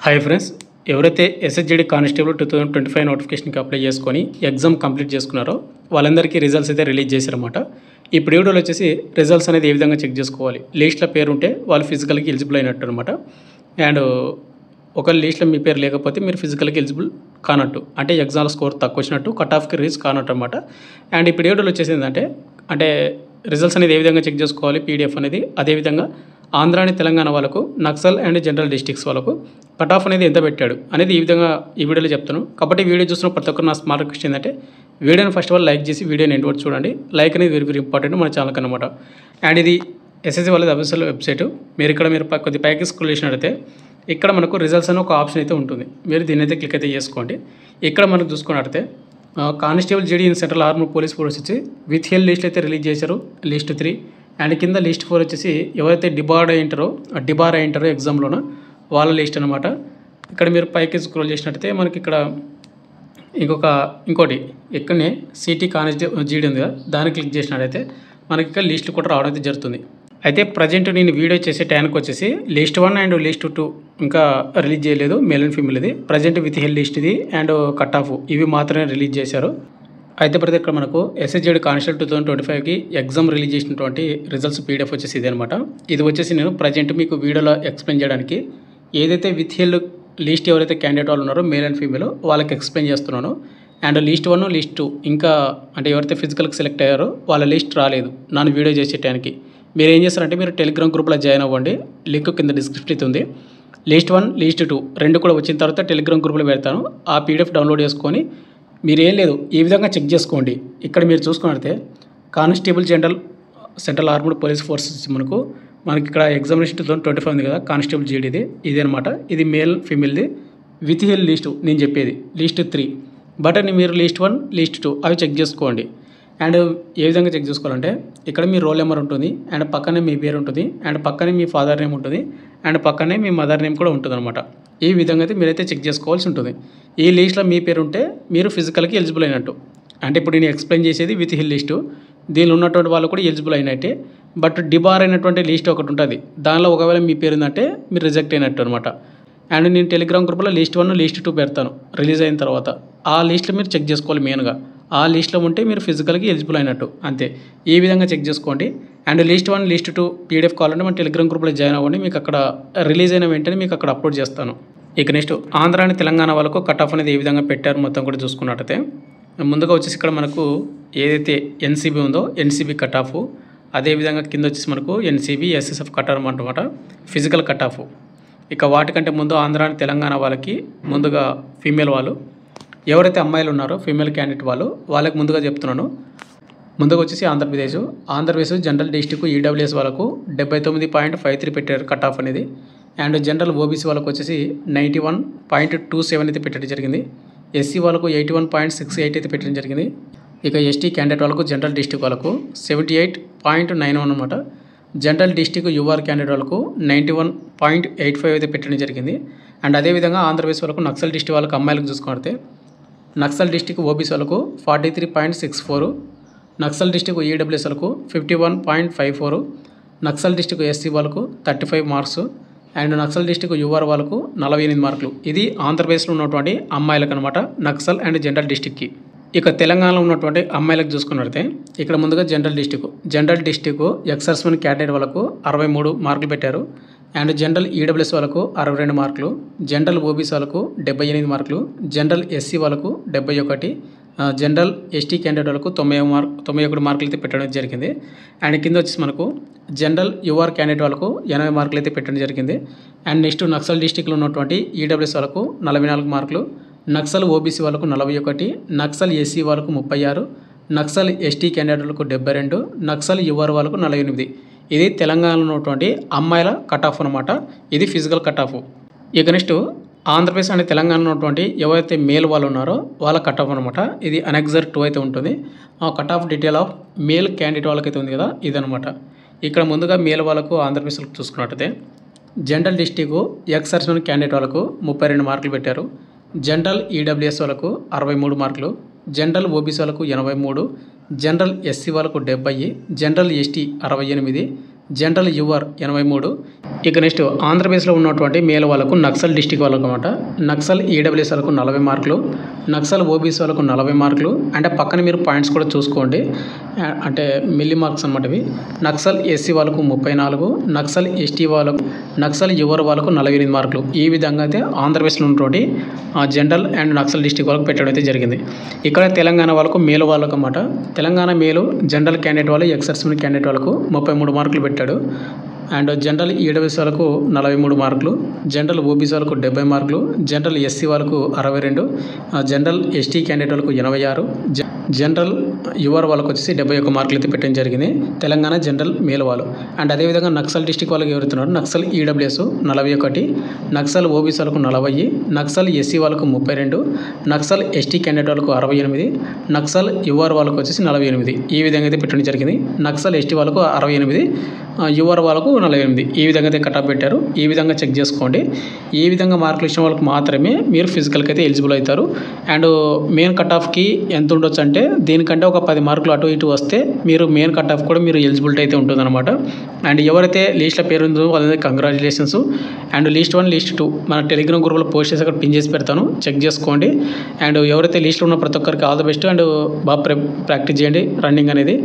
Hi friends, ఎవరైతే ఎస్హెచ్జిడి constable 2025 నోటిఫికేషన్కి apply చేసుకొని ఎగ్జామ్ కంప్లీట్ చేసుకున్నారో వాళ్ళందరికీ రిజల్ట్స్ అయితే రిలీజ్ చేశారన్నమాట. ఇప్పుడు వీడియోలో వచ్చేసి రిజల్ట్స్ అనేది ఏ విధంగా చెక్ చేసుకోవాలి. లిస్ట్లో పేరు ఉంటే వాళ్ళు ఫిజికల్కి ఎలిజిబుల్ అయినట్టు అనమాట. అండ్ ఒక లిస్ట్లో మీ పేరు లేకపోతే మీరు ఫిజికల్కి ఎలిజిబుల్ కానట్టు, అంటే ఎగ్జామ్ స్కోర్ తక్కువ వచ్చినట్టు, కట్ ఆఫ్కి రీచ్ కానట్టు అనమాట. అండ్ ఇప్పుడు వీడియోలో వచ్చేసి ఏంటంటే రిజల్ట్స్ అనేది ఏ విధంగా చెక్ చేసుకోవాలి, పీడిఎఫ్ అనేది, అదేవిధంగా ఆంధ్ర అండ్ తెలంగాణ వాళ్ళకు, నక్సల్ అండ్ జనరల్ డిస్ట్రిక్ట్స్ వాళ్ళకు కట్ ఆఫ్ అనేది ఎంత పెట్టాడు అనేది ఈ విధంగా ఈ వీడియోలో చెప్తాను. కాబట్టి వీడియో చూసిన ప్రతి ఒక్కరు నా స్మాల్ రిక్వెస్ట్ ఏంటంటే వీడియోని ఫస్ట్ ఆఫ్ ఆల్ లైక్ చేసి వీడియోని ఎండ్ వరకు చూడండి. లైక్ అనేది వెరీ వెరీ ఇంపార్టెంట్ మన ఛానల్కి అనమాట. అండ్ ఇది ఎస్ఎస్సి వాళ్ళది అఫీషియల్ వెబ్సైట్. మీరు కొద్ది పైకి స్క్రోల్ చేసినట్టయితే ఇక్కడ మనకు రిజల్ట్స్ అని ఒక ఆప్షన్ అయితే ఉంటుంది. మీరు దీని అయితే క్లిక్ అయితే చేసుకోండి. ఇక్కడ మనకు చూసుకున్నట్టయితే కానిస్టేబుల్ జీడీ in central armed police force వచ్చి విత్ హెల్ లిస్ట్ అయితే రిలీజ్ చేశారు, లిస్ట్ 3. అండ్ కింద లిస్ట్ 4 వచ్చేసి ఎవరైతే డిబార్ అయ్యింటారో ఎగ్జామ్లోనో వాళ్ళ లిస్ట్ అనమాట. ఇక్కడ మీరు పైకి స్క్రోల్ చేసినట్టయితే మనకి ఇక్కడ ఇంకోటి ఇక్కడనే సిటీ కానిస్టేబుల్ జీడీ ఉంది కదా, దాన్ని క్లిక్ చేసినట్టయితే మనకి ఇక్కడ లిస్ట్ కూడా రావడం అయితే జరుగుతుంది. అయితే ప్రజెంట్ నేను వీడియో చేసే టైంకి వచ్చేసి లిస్ట్ 1 అండ్ లిస్ట్ 2 ఇంకా రిలీజ్ చేయలేదు, మేల్ అండ్ ఫీమేల్. ఇది ప్రజెంట్ విత్ హెల్ లిస్ట్ ఇది అండ్ కట్ ఆఫ్ ఇవి మాత్రమే రిలీజ్ చేశారు. అయితే ప్రతి ఇక్కడ మనకు ఎస్హెచ్జిడి కానిస్టేబుల్ 2025కి ఎగ్జామ్ రిలీజ్ చేసినటువంటి రిజల్ట్స్ పీడిఎఫ్ వచ్చేసి ఇది అనమాట. ఇది వచ్చేసి నేను ప్రజెంట్ మీకు వీడియోలో ఎక్స్ప్లెయిన్ చేయడానికి ఏదైతే విత్ హెల్ లిస్ట్ ఎవరైతే క్యాండిడేట్ వాళ్ళు ఉన్నారో మేల్ అండ్ ఫీమేల్ వాళ్ళకి ఎక్స్ప్లెయిన్ చేస్తున్నాను. అండ్ లిస్ట్ 1 లిస్ట్ 2 ఇంకా అంటే ఎవరైతే ఫిజికల్కి సెలెక్ట్ అయ్యారో వాళ్ళ లిస్ట్ రాలేదు నన్ను వీడియో చేసే టైంకి. మీరు ఏం చేస్తారంటే మీరు టెలిగ్రామ్ గ్రూప్లో జాయిన్ అవ్వండి, లింక్ కింద డిస్క్రిప్షన్ అయితే ఉంది. లిస్ట్ 1 లిస్ట్ 2 రెండు కూడా వచ్చిన తర్వాత టెలిగ్రామ్ గ్రూప్లో పెడతాను. ఆ పీడిఎఫ్ డౌన్లోడ్ చేసుకొని మీరు ఏం లేదు ఈ విధంగా చెక్ చేసుకోండి. ఇక్కడ మీరు చూసుకున్నట్లయితే constable central armed police forces మనకి ఇక్కడ ఎగ్జామినేషన్ 2025 ఉంది కదా, కానిస్టేబుల్ జీడీది ఇది అనమాట. ఇది మేల్ ఫీమేల్ది విత్ హెల్ లిస్టు నేను చెప్పేది లిస్ట్ 3. బట్ మీరు లిస్ట్ 1 లిస్ట్ 2 అవి చెక్ చేసుకోండి. అండ్ ఏ విధంగా చెక్ చేసుకోవాలంటే ఇక్కడ మీ రోల్ నెంబర్ ఉంటుంది, అండ్ పక్కనే మీ పేరు ఉంటుంది, అండ్ పక్కనే మీ ఫాదర్ నేమ్ ఉంటుంది, అండ్ పక్కనే మీ మదర్ నేమ్ కూడా ఉంటుంది అనమాట. ఈ విధంగా అయితే మీరైతే చెక్ చేసుకోవాల్సి ఉంటుంది. ఈ లిస్ట్లో మీ పేరు ఉంటే మీరు ఫిజికల్కి ఎలిజిబుల్ అయినట్టు. అంటే ఇప్పుడు నేను ఎక్స్ప్లెయిన్ చేసేది విత్ హిల్ లిస్టు, దీనిలో ఉన్నటువంటి వాళ్ళు కూడా ఎలిజిబుల్ అయినట్టే. బట్ డిబార్ అయినటువంటి లిస్ట్ ఒకటి ఉంటుంది, దానిలో ఒకవేళ మీ పేరు ఉందంటే మీరు రిజెక్ట్ అయినట్టు అనమాట. అండ్ నేను టెలిగ్రామ్ గ్రూప్లో లిస్ట్ 1 లిస్ట్ 2 పెడతాను రిలీజ్ అయిన తర్వాత. ఆ లిస్ట్లో మీరు చెక్ చేసుకోవాలి మెయిన్గా. ఆ లిస్ట్లో ఉంటే మీరు ఫిజికల్కి ఎలిజిబుల్ అయినట్టు అంతే. ఈ విధంగా చెక్ చేసుకోండి. అండ్ లిస్ట్ 1 లిస్ట్ 2 పీడిఎఫ్ కావాలంటే మన టెలిగ్రామ్ గ్రూప్లో జాయిన్ అవ్వండి, మీకు అక్కడ రిలీజ్ అయిన వెంటనే మీకు అక్కడ అప్లోడ్ చేస్తాను. ఇక నెక్స్ట్ ఆంధ్ర అండ్ తెలంగాణ వాళ్ళకు కట్ ఆఫ్ అనేది ఏ విధంగా పెట్టారు మొత్తం కూడా చూసుకున్నట్టయితే ముందుగా వచ్చేసి ఇక్కడ మనకు ఏదైతే ఎన్సీబీ ఉందో ఎన్సీబీ కట్ ఆఫ్, అదేవిధంగా కింద వచ్చేసి మనకు ఎన్సీబీ ఎస్ఎస్ఎఫ్ కట్ ఆఫ్ అనమాట, ఫిజికల్ కట్ ఆఫ్. ఇక వాటికంటే ముందు ఆంధ్ర అండ్ తెలంగాణ వాళ్ళకి ముందుగా ఫీమేల్ వాళ్ళు ఎవరైతే అమ్మాయిలు ఉన్నారో ఫీమేల్ క్యాండిడేట్ వాళ్ళకి ముందుగా చెప్తున్నాను. ముందుగా వచ్చేసి ఆంధ్రప్రదేశ్ జనరల్ డిస్ట్రిక్ట్ ఈడబ్ల్యూఎస్ వాళ్ళకు 79.53 పెట్టారు కట్ ఆఫ్ అనేది. అండ్ జనరల్ ఓబీసీ వాళ్ళకు వచ్చేసి 91.27 అయితే పెట్టడం జరిగింది. ఎస్సీ వాళ్ళకు 81.68 అయితే పెట్టడం జరిగింది. ఇక ఎస్టీ క్యాండిడేట్ వాళ్ళకు జనరల్ డిస్ట్రిక్ట్ వాళ్ళకు 78.91 అనమాట. జనరల్ డిస్ట్రిక్ట్ యూఆర్ క్యాండిడేట్ వాళ్ళకు 91.85 అయితే పెట్టడం జరిగింది. అండ్ అదేవిధంగా ఆంధ్రప్రదేశ్ వాళ్ళకు నక్సల్ డిస్ట్రిక్ట్ వాళ్ళకు అమ్మాయిలకు చూసుకుంటే నక్సల్ డిస్ట్రిక్ట్ ఓబీసీ వాళ్ళకు 43.64, నక్సల్ డిస్ట్రిక్ట్ ఈడబ్ల్యూఎస్ వాళ్ళకు 51.54, నక్సల్ డిస్ట్రిక్ట్ ఎస్సీ వాళ్ళకు 35 marks, and Naxal district UR వాళ్ళకు 48 మార్కులు. ఇది ఆంధ్రప్రదేశ్లో ఉన్నటువంటి అమ్మాయిలకు అనమాట, నక్సల్ అండ్ జనరల్ డిస్ట్రిక్ట్కి. ఇక తెలంగాణలో ఉన్నటువంటి అమ్మాయిలకు చూసుకున్నట్లయితే ఇక్కడ ముందుగా జనరల్ డిస్ట్రిక్ట్ ఎక్సర్స్మెన్ క్యాండిడేట్ వాళ్ళకు 63 మార్కులు పెట్టారు. అండ్ జనరల్ ఈడబ్ల్యూఎస్ వాళ్ళకు 62 మార్కులు, జనరల్ ఓబీసీ వాళ్ళకు 78 మార్కులు, జనరల్ ఎస్సీ వాళ్ళకు 71, జనరల్ ఎస్టీ క్యాండిడేట్ వాళ్ళకు 91 మార్కులు అయితే పెట్టడం జరిగింది. అండ్ కింద వచ్చేసి మనకు జనరల్ యూఆర్ క్యాండిడేట్ వాళ్ళకు 80 మార్కులు అయితే పెట్టడం జరిగింది. అండ్ నెక్స్ట్ నక్సల్ డిస్ట్రిక్ట్లో ఉన్నటువంటి ఈడబ్ల్యూఎస్ వాళ్ళకు 44 మార్కులు, నక్సల్ ఓబీసీ వాళ్ళకు 41, నక్సల్ ఎస్సీ వాళ్ళకు 36, నక్సల్ ఎస్టీ క్యాండిడేట్ వాళ్ళకు 72, నక్సల్ యూఆర్ వాళ్ళకు 48. ఇది తెలంగాణలో ఉన్నటువంటి అమ్మాయిల కట్ ఆఫ్ అనమాట. ఇది ఫిజికల్ కట్ ఆఫ్. ఇక నెక్స్ట్ ఆంధ్రప్రదేశ్ అండ్ తెలంగాణలో ఉన్నటువంటి ఎవరైతే మేల్ వాళ్ళు ఉన్నారో వాళ్ళ కట్ ఆఫ్ అనమాట. ఇది అనెక్సర్ 2 అయితే ఉంటుంది. ఆ cut off detail of male candidate వాళ్ళకైతే ఉంది కదా ఇదనమాట. ఇక్కడ ముందుగా మేల్ వాళ్ళకు ఆంధ్రప్రదేశ్లో చూసుకున్నట్టయితే general district ex servicemen candidate వాళ్ళకు 32 మార్కులు పెట్టారు, జనరల్ ఈడబ్ల్యూఎస్ వాళ్ళకు 63 మార్కులు, జనరల్ ఓబీసీ వాళ్ళకు 83, జనరల్ ఎస్సీ వాళ్ళకు 70, జనరల్ ఎస్టీ 68, జనరల్ యువర్ 83. ఇక నెక్స్ట్ ఆంధ్రప్రదేశ్లో ఉన్నటువంటి మేల్ వాళ్ళకు నక్సల్ డిస్టిక్ వాళ్ళకు అనమాట. నక్సల్ ఈడబ్ల్యూఎస్ వాళ్ళకు 40 మార్కులు, నక్సల్ ఓబీసీ వాళ్ళకు 40 మార్కులు. అంటే పక్కన మీరు పాయింట్స్ కూడా చూసుకోండి, అంటే మిల్లీ మార్క్స్ అనమాట ఇవి. నక్సల్ ఎస్సీ వాళ్ళకు 34, నక్సల్ ఎస్టీ వాళ్ళకు, నక్సల్ యువర్ వాళ్ళకు 48 మార్కులు. ఈ విధంగా అయితే ఆంధ్రప్రదేశ్లో ఉన్నటువంటి జనరల్ అండ్ నక్సల్ డిస్టిక్ వాళ్ళకు పెట్టడం అయితే జరిగింది. ఇక్కడ తెలంగాణ వాళ్ళకు మేలు వాళ్ళకు అన్నమాట. తెలంగాణ మేలు జనరల్ క్యాండిడేట్ వాళ్ళు ఎక్సర్సీస్ క్యాండిడేట్ వాళ్ళకు 33 మార్కులు పెట్టాడు. అండ్ జనరల్ ఈడబ్ల్యూఎస్ వాళ్ళకు 43 మార్కులు, జనరల్ ఓబీసీ వాళ్ళకు 70 మార్కులు, జనరల్ ఎస్సీ వాళ్ళకు 62, జనరల్ ఎస్టీ క్యాండిడేట్ వాళ్ళకు 86, జనరల్ యువర్ వాళ్ళకు వచ్చేసి 71 మార్కులు అయితే పెట్టడం జరిగింది తెలంగాణ జనరల్ మేల్ వాళ్ళు. అండ్ అదేవిధంగా నక్సల్ డిస్టిక్ వాళ్ళకి ఎవరుతున్నారు, నక్సల్ ఈడబ్ల్యూఎస్ 41, నక్సల్ ఓబీసీ వాళ్ళకు 40, నక్సల్ ఎస్సీ వాళ్ళకు 32, నక్సల్ ఎస్టీ క్యాండిడేట్ వాళ్ళకు 68, నక్సల్ యువర్ వాళ్ళకు వచ్చేసి 48. ఈ విధంగా అయితే పెట్టడం జరిగింది. నక్సల్ ఎస్టీ వాళ్ళకు 68, యువర్ వాళ్ళకు 48. ఈ విధంగా అయితే కటాఫ్ పెట్టారు. ఈ విధంగా చెక్ చేసుకోండి. ఈ విధంగా మార్కులు ఇచ్చిన వాళ్ళకి మాత్రమే మీరు ఫిజికల్కి అయితే ఎలిజిబుల్ అవుతారు. అండ్ మెయిన్ కట్ ఆఫ్కి ఎంత ఉండొచ్చు అంటే దీనికంటే ఒక 10 మార్కులు అటు ఇటు వస్తే మీరు మెయిన్ కట్ ఆఫ్ కూడా మీరు ఎలిజిబిలిటీ అయితే ఉంటుందన్నమాట. అండ్ ఎవరైతే లిస్ట్లో పేరు ఉందో వాళ్ళకి కంగ్రాచులేషన్స్. అండ్ లిస్ట్ 1 లిస్ట్ 2 మన టెలిగ్రామ్ గ్రూప్లో పోస్ట్ చేసి అక్కడ పిన్ చేసి పెడతాను, చెక్ చేసుకోండి. అండ్ ఎవరైతే లిస్ట్లో ఉన్న ప్రతి ఒక్కరికి ఆల్ ద బెస్ట్. అండ్ బాగా ప్రాక్టీస్ చేయండి రన్నింగ్ అనేది.